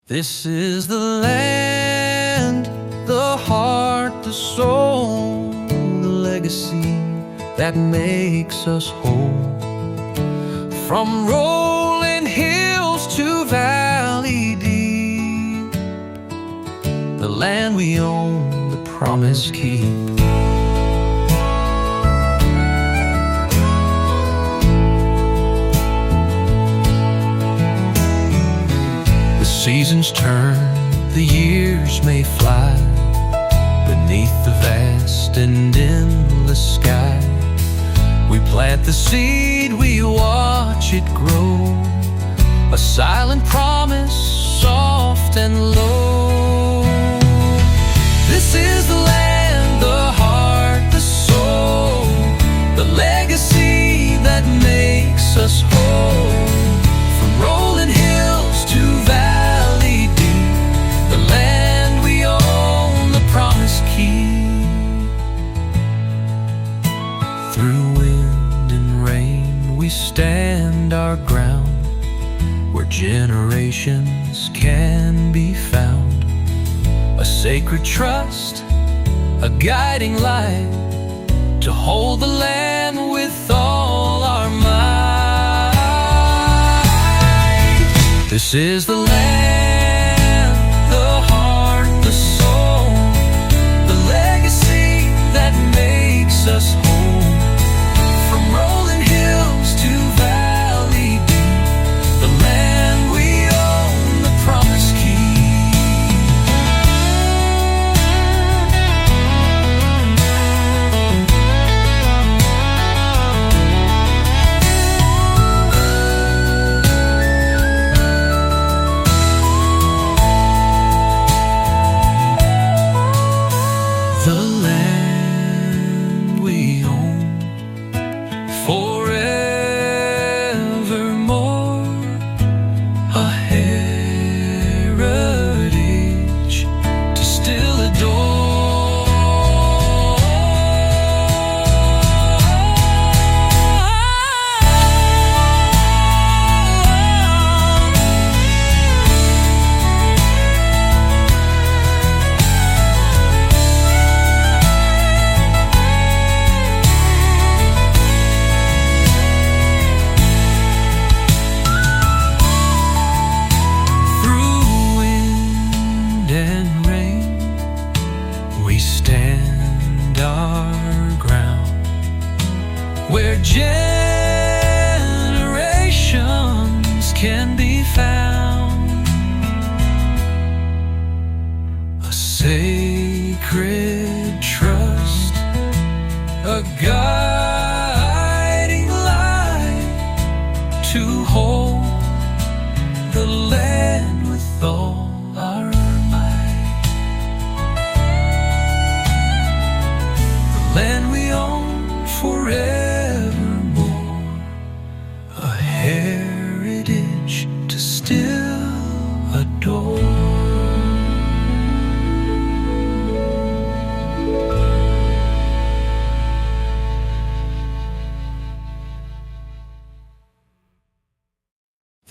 This is the land, the heart, the soul, the legacy that makes us whole. From rolling hills to valley deep, the land we own, the promise keep. Seasons turn, the years may fly beneath the vast and endless sky. We plant the seed, we watch it grow, a silent promise, soft and low. This is the land, the heart, the soul, the legacy that makes us whole. From rolling hills to valley deep, the land we own, the promise keep. Through wind and rain we stand our ground, where generations can be found. A sacred trust, a guiding light, to hold the land with all our might. This is the land, the heart, the soul, the legacy that makes us whole. From rolling hills to valley deep, the land we own, the promise keep. The land we own, forevermore, a heritage to still adore. We stand our ground, where generations can be found. A sacred trust, a guiding light, to hold the land with all